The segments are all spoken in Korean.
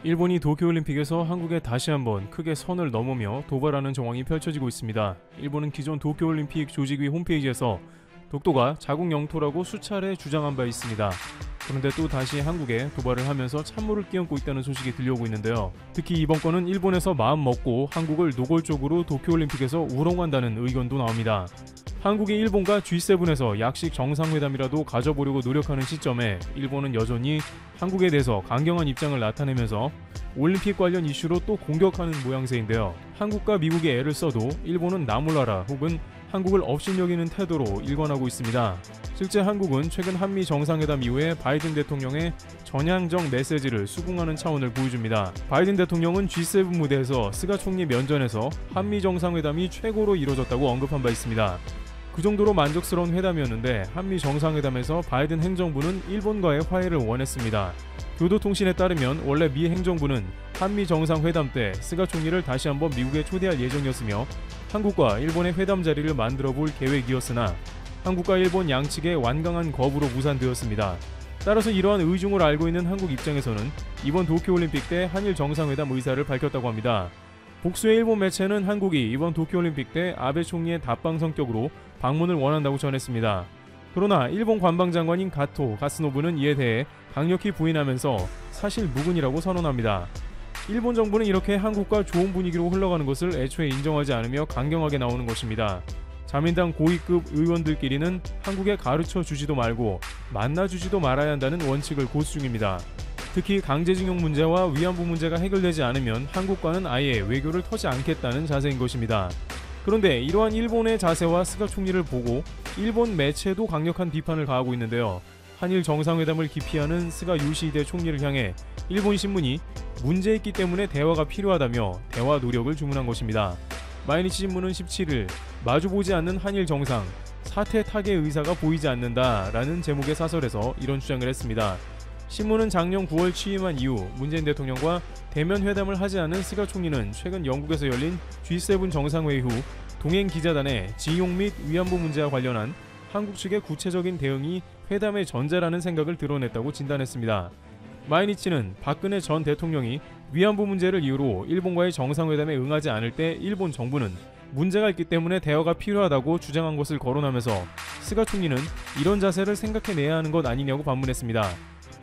일본이 도쿄올림픽에서 한국에 다시 한번 크게 선을 넘으며 도발하는 정황이 펼쳐지고 있습니다. 일본은 기존 도쿄올림픽 조직위 홈페이지에서 독도가 자국 영토라고 수차례 주장한 바 있습니다. 그런데 또 다시 한국에 도발을 하면서 찬물을 끼얹고 있다는 소식이 들려오고 있는데요. 특히 이번 건은 일본에서 마음 먹고 한국을 노골적으로 도쿄올림픽에서 우롱한다는 의견도 나옵니다. 한국이 일본과 G7에서 약식 정상회담이라도 가져보려고 노력하는 시점에 일본은 여전히 한국에 대해서 강경한 입장을 나타내면서 올림픽 관련 이슈로 또 공격하는 모양새인데요. 한국과 미국이 애를 써도 일본은 나 몰라라 혹은 한국을 업신여기는 태도로 일관하고 있습니다. 실제 한국은 최근 한미 정상회담 이후에 바이든 대통령의 전향적 메시지를 수긍하는 차원을 보여줍니다. 바이든 대통령은 G7 무대에서 스가 총리 면전에서 한미 정상회담이 최고로 이뤄졌다고 언급한 바 있습니다. 그 정도로 만족스러운 회담이었는데 한미 정상회담에서 바이든 행정부는 일본과의 화해를 원했습니다. 교도통신에 따르면 원래 미 행정부는 한미 정상회담 때 스가 총리를 다시 한번 미국에 초대할 예정이었으며 한국과 일본의 회담 자리를 만들어 볼 계획이었으나 한국과 일본 양측의 완강한 거부로 무산되었습니다. 따라서 이러한 의중을 알고 있는 한국 입장에서는 이번 도쿄올림픽 때 한일 정상회담 의사를 밝혔다고 합니다. 복수의 일본 매체는 한국이 이번 도쿄올림픽 때 아베 총리의 답방 성격으로 방문을 원한다고 전했습니다. 그러나 일본 관방장관인 가토 가스노부는 이에 대해 강력히 부인하면서 사실 무근이라고 선언합니다. 일본 정부는 이렇게 한국과 좋은 분위기로 흘러가는 것을 애초에 인정하지 않으며 강경하게 나오는 것입니다. 자민당 고위급 의원들끼리는 한국에 가르쳐 주지도 말고 만나 주지도 말아야 한다는 원칙을 고수 중입니다. 특히 강제징용 문제와 위안부 문제가 해결되지 않으면 한국과는 아예 외교를 터지 않겠다는 자세인 것입니다. 그런데 이러한 일본의 자세와 스가 총리를 보고 일본 매체도 강력한 비판을 가하고 있는데요. 한일 정상회담을 기피하는 스가 요시히데 총리를 향해 일본 신문이 문제 있기 때문에 대화가 필요하다며 대화 노력을 주문한 것입니다. 마이니치 신문은 17일 마주보지 않는 한일 정상, 사퇴 타개 의사가 보이지 않는다라는 제목의 사설에서 이런 주장을 했습니다. 신문은 작년 9월 취임한 이후 문재인 대통령과 대면 회담을 하지 않은 스가 총리는 최근 영국에서 열린 G7 정상회의 후 동행 기자단에 징용 및 위안부 문제와 관련한 한국 측의 구체적인 대응이 회담의 전제라는 생각을 드러냈다고 진단했습니다. 마이니치는 박근혜 전 대통령이 위안부 문제를 이유로 일본과의 정상회담에 응하지 않을 때 일본 정부는 문제가 있기 때문에 대화가 필요하다고 주장한 것을 거론하면서 스가 총리는 이런 자세를 생각해내야 하는 것 아니냐고 반문했습니다.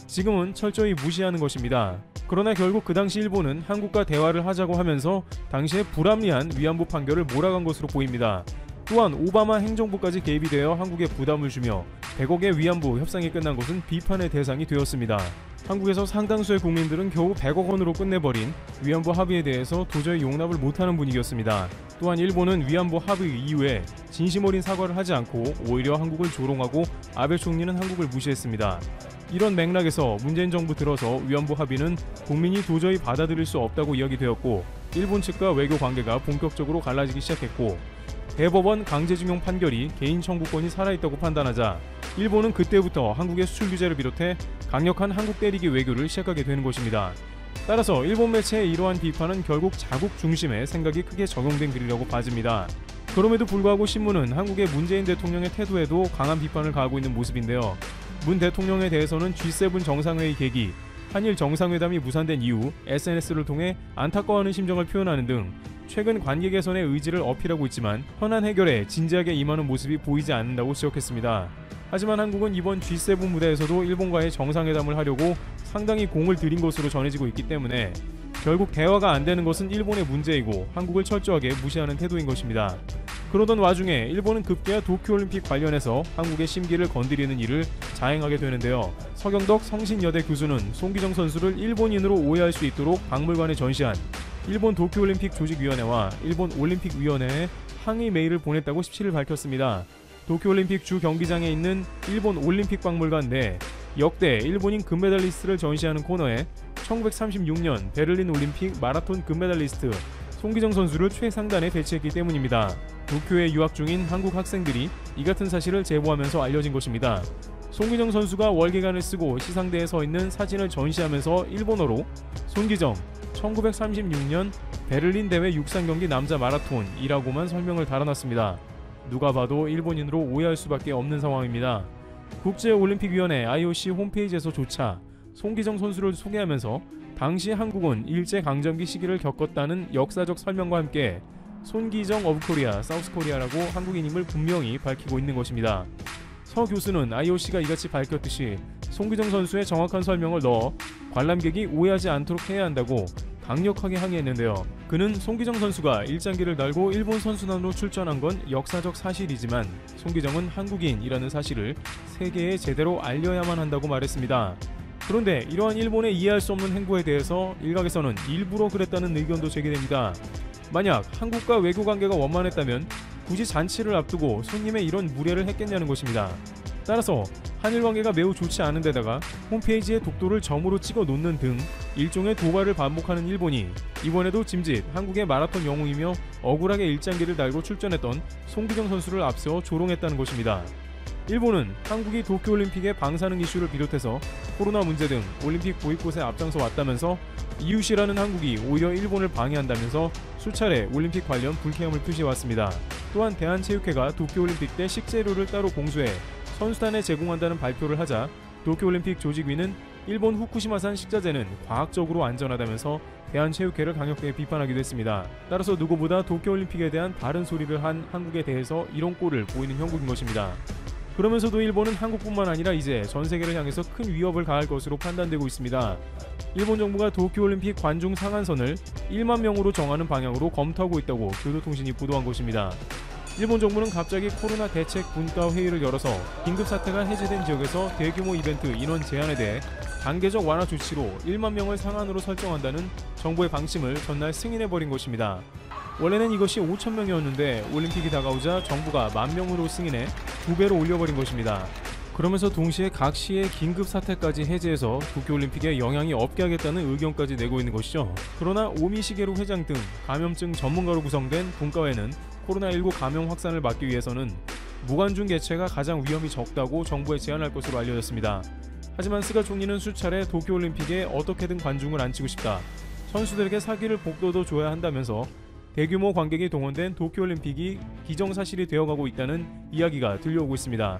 지금은 철저히 무시하는 것입니다. 그러나 결국 그 당시 일본은 한국과 대화를 하자고 하면서 당시에 불합리한 위안부 판결을 몰아간 것으로 보입니다. 또한 오바마 행정부까지 개입이 되어 한국에 부담을 주며 100억의 위안부 협상이 끝난 것은 비판의 대상이 되었습니다. 한국에서 상당수의 국민들은 겨우 100억 원으로 끝내버린 위안부 합의에 대해서 도저히 용납을 못하는 분위기였습니다. 또한 일본은 위안부 합의 이후에 진심 어린 사과를 하지 않고 오히려 한국을 조롱하고 아베 총리는 한국을 무시했습니다. 이런 맥락에서 문재인 정부 들어서 위안부 합의는 국민이 도저히 받아들일 수 없다고 이야기되었고 일본 측과 외교 관계가 본격적으로 갈라지기 시작했고 대법원 강제징용 판결이 개인 청구권이 살아있다고 판단하자 일본은 그때부터 한국의 수출 규제를 비롯해 강력한 한국 때리기 외교를 시작하게 되는 것입니다. 따라서 일본 매체의 이러한 비판은 결국 자국 중심의 생각이 크게 적용된 글이라고 봐집니다. 그럼에도 불구하고 신문은 한국의 문재인 대통령의 태도에도 강한 비판을 가하고 있는 모습인데요. 문 대통령에 대해서는 G7 정상회의 계기, 한일 정상회담이 무산된 이후 SNS를 통해 안타까워하는 심정을 표현하는 등 최근 관계 개선의 의지를 어필하고 있지만 현안 해결에 진지하게 임하는 모습이 보이지 않는다고 지적했습니다. 하지만 한국은 이번 G7 무대에서도 일본과의 정상회담을 하려고 상당히 공을 들인 것으로 전해지고 있기 때문에 결국 대화가 안 되는 것은 일본의 문제이고 한국을 철저하게 무시하는 태도인 것입니다. 그러던 와중에 일본은 급기야 도쿄올림픽 관련해서 한국의 심기를 건드리는 일을 자행하게 되는데요. 서경덕 성신여대 교수는 송기정 선수를 일본인으로 오해할 수 있도록 박물관에 전시한 일본 도쿄올림픽 조직위원회와 일본 올림픽위원회에 항의 메일을 보냈다고 17일 밝혔습니다. 도쿄올림픽 주 경기장에 있는 일본 올림픽박물관 내 역대 일본인 금메달리스트를 전시하는 코너에 1936년 베를린 올림픽 마라톤 금메달리스트 송기정 선수를 최상단에 배치했기 때문입니다. 도쿄에 유학 중인 한국 학생들이 이 같은 사실을 제보하면서 알려진 것입니다. 송기정 선수가 월계관을 쓰고 시상대에 서 있는 사진을 전시하면서 일본어로 손기정 1936년 베를린 대회 육상경기 남자 마라톤이라고만 설명을 달아놨습니다. 누가 봐도 일본인으로 오해할 수밖에 없는 상황입니다. 국제올림픽위원회 IOC 홈페이지에서조차 송기정 선수를 소개하면서 당시 한국은 일제강점기 시기를 겪었다는 역사적 설명과 함께 손기정 오브 코리아, 사우스 코리아라고 한국인임을 분명히 밝히고 있는 것입니다. 서 교수는 IOC가 이같이 밝혔듯이 손기정 선수의 정확한 설명을 넣어 관람객이 오해하지 않도록 해야 한다고 강력하게 항의했는데요. 그는 손기정 선수가 일장기를 달고 일본 선수단으로 출전한 건 역사적 사실이지만 손기정은 한국인이라는 사실을 세계에 제대로 알려야만 한다고 말했습니다. 그런데 이러한 일본의 이해할 수 없는 행보에 대해서 일각에서는 일부러 그랬다는 의견도 제기됩니다. 만약 한국과 외교 관계가 원만했다면 굳이 잔치를 앞두고 손님의 이런 무례를 했겠냐는 것입니다. 따라서 한일 관계가 매우 좋지 않은 데다가 홈페이지에 독도를 점으로 찍어 놓는 등 일종의 도발을 반복하는 일본이 이번에도 짐짓 한국의 마라톤 영웅이며 억울하게 일장기를 달고 출전했던 손기정 선수를 앞세워 조롱했다는 것입니다. 일본은 한국이 도쿄올림픽의 방사능 이슈를 비롯해서 코로나 문제 등 올림픽 보이콧에 앞장서 왔다면서 이웃이라는 한국이 오히려 일본을 방해한다면서 수차례 올림픽 관련 불쾌함을 표시해왔습니다. 또한 대한체육회가 도쿄올림픽 때 식재료를 따로 공수해 선수단에 제공한다는 발표를 하자 도쿄올림픽 조직위는 일본 후쿠시마산 식자재는 과학적으로 안전하다면서 대한체육회를 강력하게 비판하기도 했습니다. 따라서 누구보다 도쿄올림픽에 대한 바른 소리를 한 한국에 대해서 이런 꼴을 보이는 형국인 것입니다. 그러면서도 일본은 한국뿐만 아니라 이제 전 세계를 향해서 큰 위협을 가할 것으로 판단되고 있습니다. 일본 정부가 도쿄올림픽 관중 상한선을 1만 명으로 정하는 방향으로 검토하고 있다고 교도통신이 보도한 것입니다. 일본 정부는 갑자기 코로나 대책 분과 회의를 열어서 긴급 사태가 해제된 지역에서 대규모 이벤트 인원 제한에 대해 단계적 완화 조치로 1만 명을 상한으로 설정한다는 정부의 방침을 전날 승인해버린 것입니다. 원래는 이것이 5천 명이었는데 올림픽이 다가오자 정부가 1만 명으로 승인해 2배로 올려버린 것입니다. 그러면서 동시에 각 시의 긴급 사태까지 해제해서 도쿄올림픽에 영향이 없게 하겠다는 의견까지 내고 있는 것이죠. 그러나 오미시게루 회장 등 감염증 전문가로 구성된 분과회는 코로나19 감염 확산을 막기 위해서는 무관중 개최가 가장 위험이 적다고 정부에 제안할 것으로 알려졌습니다. 하지만 스가 총리는 수차례 도쿄올림픽에 어떻게든 관중을 안 치고 싶다, 선수들에게 사기를 복도도 줘야 한다면서 대규모 관객이 동원된 도쿄올림픽이 기정사실이 되어가고 있다는 이야기가 들려오고 있습니다.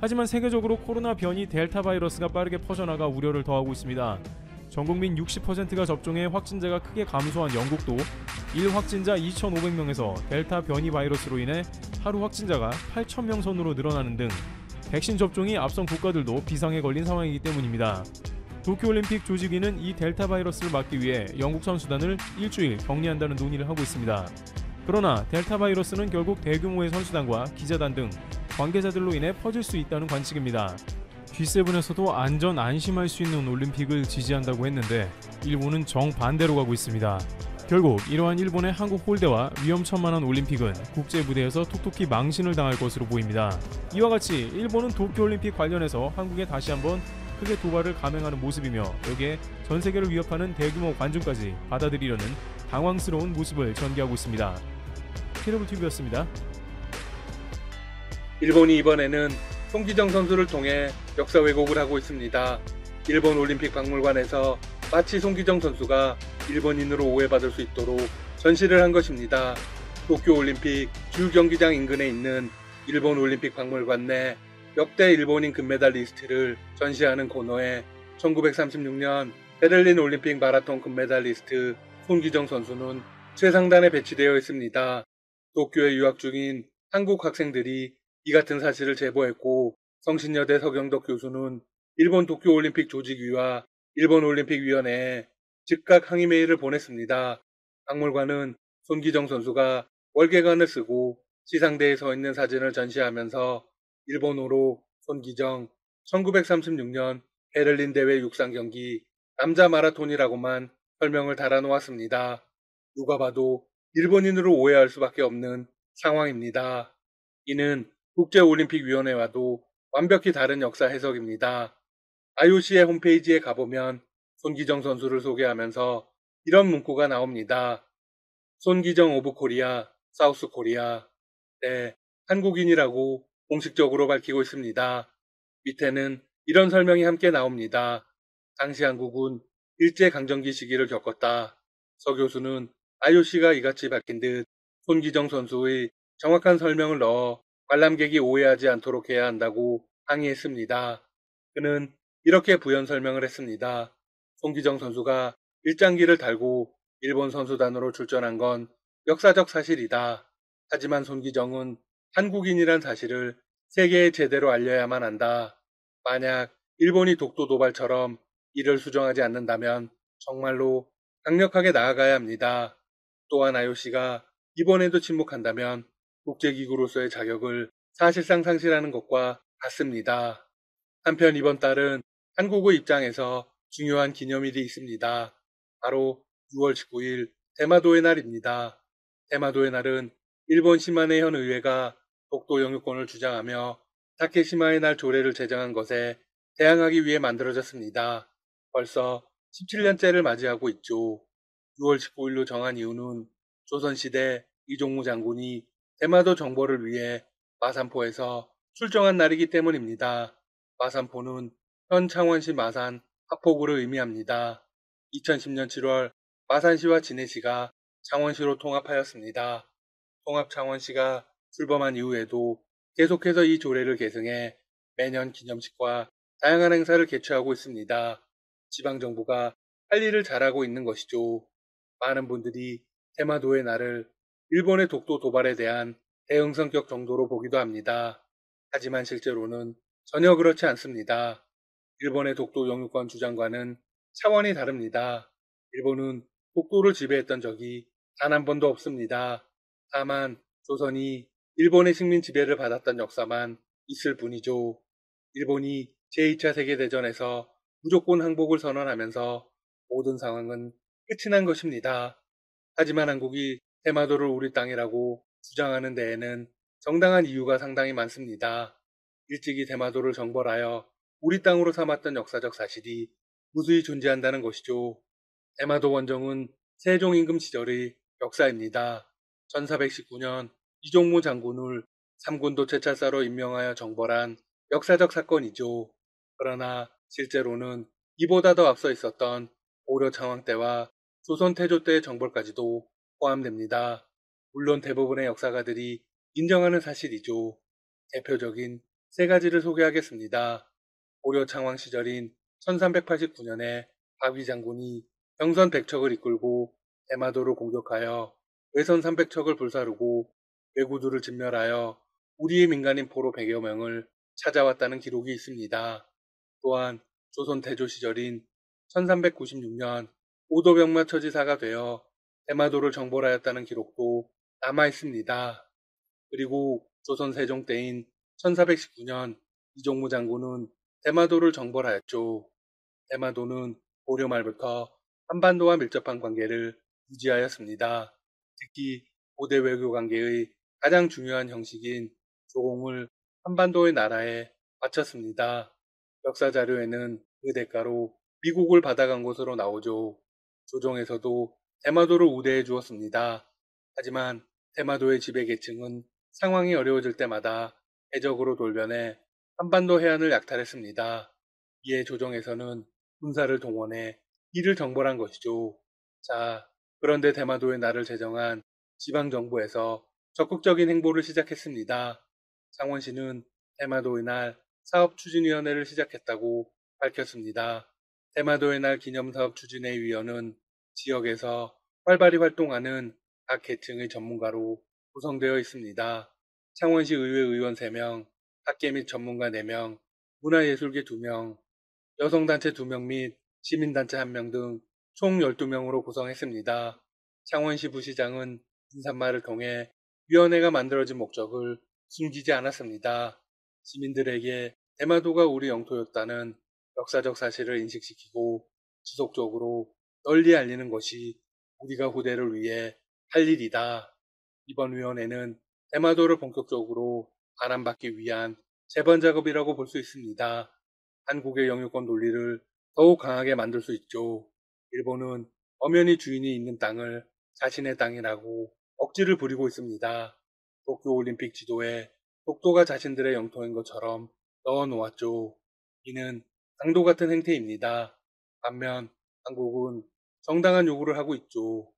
하지만 세계적으로 코로나 변이 델타 바이러스가 빠르게 퍼져나가 우려를 더하고 있습니다. 전국민 60%가 접종해 확진자가 크게 감소한 영국도 1확진자 2,500명에서 델타 변이 바이러스로 인해 하루 확진자가 8,000명 선으로 늘어나는 등 백신 접종이 앞선 국가들도 비상에 걸린 상황이기 때문입니다. 도쿄올림픽 조직위는 이 델타 바이러스를 막기 위해 영국 선수단을 일주일 격리한다는 논의를 하고 있습니다. 그러나 델타 바이러스는 결국 대규모의 선수단과 기자단 등 관계자들로 인해 퍼질 수 있다는 관측입니다. G7에서도 안전 안심할 수 있는 올림픽을 지지한다고 했는데 일본은 정반대로 가고 있습니다. 결국 이러한 일본의 한국 홀대와 위험천만한 올림픽은 국제 무대에서 톡톡히 망신을 당할 것으로 보입니다. 이와 같이 일본은 도쿄올림픽 관련해서 한국에 다시 한번 크게 도발을 감행하는 모습이며 여기에 전 세계를 위협하는 대규모 관중까지 받아들이려는 당황스러운 모습을 전개하고 있습니다. TV였습니다. 일본이 이번에는 손기정 선수를 통해 역사 왜곡을 하고 있습니다. 일본 올림픽 박물관에서 마치 손기정 선수가 일본인으로 오해받을 수 있도록 전시를 한 것입니다. 도쿄올림픽 주 경기장 인근에 있는 일본 올림픽 박물관 내 역대 일본인 금메달리스트를 전시하는 코너에 1936년 베를린 올림픽 마라톤 금메달리스트 손기정 선수는 최상단에 배치되어 있습니다. 도쿄에 유학 중인 한국 학생들이 이 같은 사실을 제보했고 성신여대 서경덕 교수는 일본 도쿄올림픽 조직위와 일본올림픽위원회에 즉각 항의 메일을 보냈습니다. 박물관은 손기정 선수가 월계관을 쓰고 시상대에 서 있는 사진을 전시하면서 일본어로 손기정 1936년 베를린 대회 육상 경기 남자 마라톤이라고만 설명을 달아놓았습니다. 누가 봐도 일본인으로 오해할 수밖에 없는 상황입니다. 이는 국제올림픽위원회와도 완벽히 다른 역사 해석입니다. IOC의 홈페이지에 가보면 손기정 선수를 소개하면서 이런 문구가 나옵니다. 손기정 오브 코리아, 사우스 코리아. 네, 한국인이라고 공식적으로 밝히고 있습니다. 밑에는 이런 설명이 함께 나옵니다. 당시 한국은 일제강점기 시기를 겪었다. 서 교수는 IOC가 이같이 밝힌 듯 손기정 선수의 정확한 설명을 넣어 관람객이 오해하지 않도록 해야 한다고 항의했습니다. 그는 이렇게 부연 설명을 했습니다. 손기정 선수가 일장기를 달고 일본 선수단으로 출전한 건 역사적 사실이다. 하지만 손기정은 한국인이란 사실을 세계에 제대로 알려야만 한다. 만약 일본이 독도 도발처럼 이를 수정하지 않는다면 정말로 강력하게 나아가야 합니다. 또한 IOC가 이번에도 침묵한다면 국제기구로서의 자격을 사실상 상실하는 것과 같습니다. 한편 이번 달은 한국의 입장에서 중요한 기념일이 있습니다. 바로 6월 19일 대마도의 날입니다. 대마도의 날은 일본 시마네 현 의회가 독도 영유권을 주장하며 다케시마의 날 조례를 제정한 것에 대항하기 위해 만들어졌습니다. 벌써 17년째를 맞이하고 있죠. 6월 19일로 정한 이유는 조선시대 이종무 장군이 대마도 정벌을 위해 마산포에서 출정한 날이기 때문입니다. 마산포는 현 창원시 마산 하포구를 의미합니다. 2010년 7월 마산시와 진해시가 창원시로 통합하였습니다. 통합 창원시가 출범한 이후에도 계속해서 이 조례를 계승해 매년 기념식과 다양한 행사를 개최하고 있습니다. 지방정부가 할 일을 잘하고 있는 것이죠. 많은 분들이 대마도의 날을 일본의 독도 도발에 대한 대응 성격 정도로 보기도 합니다. 하지만 실제로는 전혀 그렇지 않습니다. 일본의 독도 영유권 주장과는 차원이 다릅니다. 일본은 독도를 지배했던 적이 단 한 번도 없습니다. 다만 조선이 일본의 식민 지배를 받았던 역사만 있을 뿐이죠. 일본이 제2차 세계대전에서 무조건 항복을 선언하면서 모든 상황은 끝이 난 것입니다. 하지만 한국이 대마도를 우리 땅이라고 주장하는 데에는 정당한 이유가 상당히 많습니다. 일찍이 대마도를 정벌하여 우리 땅으로 삼았던 역사적 사실이 무수히 존재한다는 것이죠. 대마도 원정은 세종 임금 시절의 역사입니다. 1419년 이종무 장군을 삼군도 채찰사로 임명하여 정벌한 역사적 사건이죠. 그러나 실제로는 이보다 더 앞서 있었던 고려 창왕 때와 조선 태조 때의 정벌까지도 포함됩니다. 물론 대부분의 역사가들이 인정하는 사실이죠. 대표적인 세 가지를 소개하겠습니다. 고려 창왕 시절인 1389년에 박위 장군이 병선 100척을 이끌고 대마도를 공격하여 외선 300척을 불사르고 왜구들을 진멸하여 우리의 민간인 포로 100여 명을 찾아왔다는 기록이 있습니다. 또한 조선 태조 시절인 1396년 오도병마 처지사가 되어 대마도를 정벌하였다는 기록도 남아 있습니다. 그리고 조선 세종 때인 1419년 이종무 장군은 대마도를 정벌하였죠. 대마도는 고려 말부터 한반도와 밀접한 관계를 유지하였습니다. 특히 고대 외교 관계의 가장 중요한 형식인 조공을 한반도의 나라에 바쳤습니다. 역사 자료에는 그 대가로 미국을 받아간 것으로 나오죠. 조정에서도 대마도를 우대해 주었습니다. 하지만 대마도의 지배 계층은 상황이 어려워질 때마다 해적으로 돌변해 한반도 해안을 약탈했습니다. 이에 조정에서는 군사를 동원해 이를 정벌한 것이죠. 자, 그런데 대마도의 날을 제정한 지방정부에서 적극적인 행보를 시작했습니다. 창원시는 대마도의 날 사업추진위원회를 시작했다고 밝혔습니다. 대마도의 날 기념사업 추진회 위원은 지역에서 활발히 활동하는 각 계층의 전문가로 구성되어 있습니다. 창원시 의회 의원 3명, 학계 및 전문가 4명, 문화예술계 2명, 여성단체 2명 및 시민단체 1명 등 총 12명으로 구성했습니다. 창원시 부시장은 인사말을 통해 위원회가 만들어진 목적을 숨기지 않았습니다. 시민들에게 대마도가 우리 영토였다는 역사적 사실을 인식시키고 지속적으로 널리 알리는 것이 우리가 후대를 위해 할 일이다. 이번 위원회는 대마도를 본격적으로 반환받기 위한 재반 작업이라고 볼 수 있습니다. 한국의 영유권 논리를 더욱 강하게 만들 수 있죠. 일본은 엄연히 주인이 있는 땅을 자신의 땅이라고 억지를 부리고 있습니다. 도쿄올림픽 지도에 독도가 자신들의 영토인 것처럼 넣어 놓았죠. 이는 강도 같은 행태입니다. 반면 한국은 정당한 요구를 하고 있죠.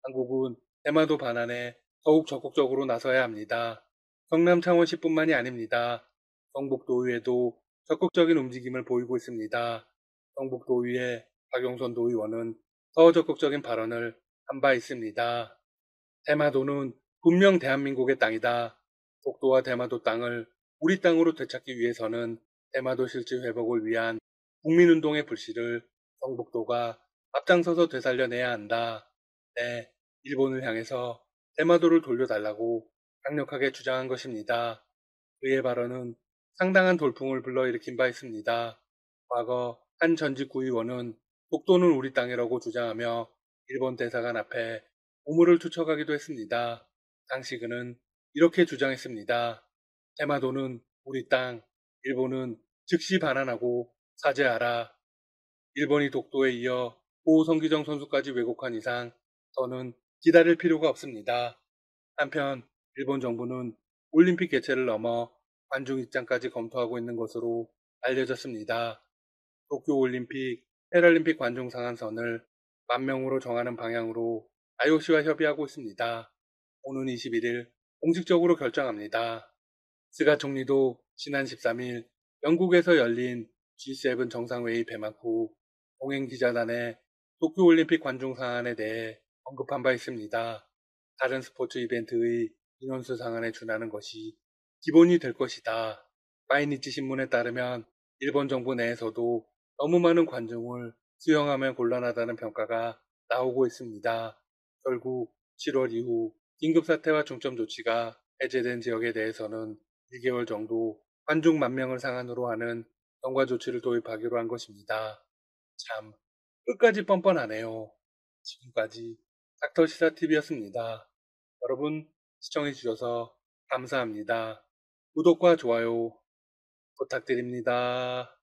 한국은 대마도 반환에 더욱 적극적으로 나서야 합니다. 경남 창원시뿐만이 아닙니다. 경북도의회도 적극적인 움직임을 보이고 있습니다. 경북도의회 박용선 도의원은 더 적극적인 발언을 한 바 있습니다. 대마도는 분명 대한민국의 땅이다. 독도와 대마도 땅을 우리 땅으로 되찾기 위해서는 대마도 실질 회복을 위한 국민운동의 불씨를 경북도가 앞장서서 되살려내야 한다. 네, 일본을 향해서 대마도를 돌려달라고 강력하게 주장한 것입니다. 그의 발언은 상당한 돌풍을 불러일으킨 바 있습니다. 과거 한 전직 구의원은 독도는 우리 땅이라고 주장하며 일본 대사관 앞에 우물을 투척하기도 했습니다. 당시 그는 이렇게 주장했습니다. 대마도는 우리 땅, 일본은 즉시 반환하고 사죄하라. 일본이 독도에 이어 고성기정 선수까지 왜곡한 이상 더는 기다릴 필요가 없습니다. 한편 일본 정부는 올림픽 개최를 넘어 관중 입장까지 검토하고 있는 것으로 알려졌습니다. 도쿄올림픽, 패럴림픽 관중 상한선을 10,000명으로 정하는 방향으로 IOC와 협의하고 있습니다. 오는 21일 공식적으로 결정합니다. 스가 총리도 지난 13일 영국에서 열린 G7 정상회의 폐막 후 동행 기자단에 도쿄올림픽 관중 상한에 대해 언급한 바 있습니다. 다른 스포츠 이벤트의 인원수 상한에 준하는 것이 기본이 될 것이다. 마이니치 신문에 따르면 일본 정부 내에서도 너무 많은 관중을 수용하면 곤란하다는 평가가 나오고 있습니다. 결국 7월 이후 긴급사태와 중점 조치가 해제된 지역에 대해서는 1개월 정도 관중 10,000명을 상한으로 하는 경과 조치를 도입하기로 한 것입니다. 참 끝까지 뻔뻔하네요. 지금까지 닥터시사TV였습니다. 여러분 시청해주셔서 감사합니다. 구독과 좋아요 부탁드립니다.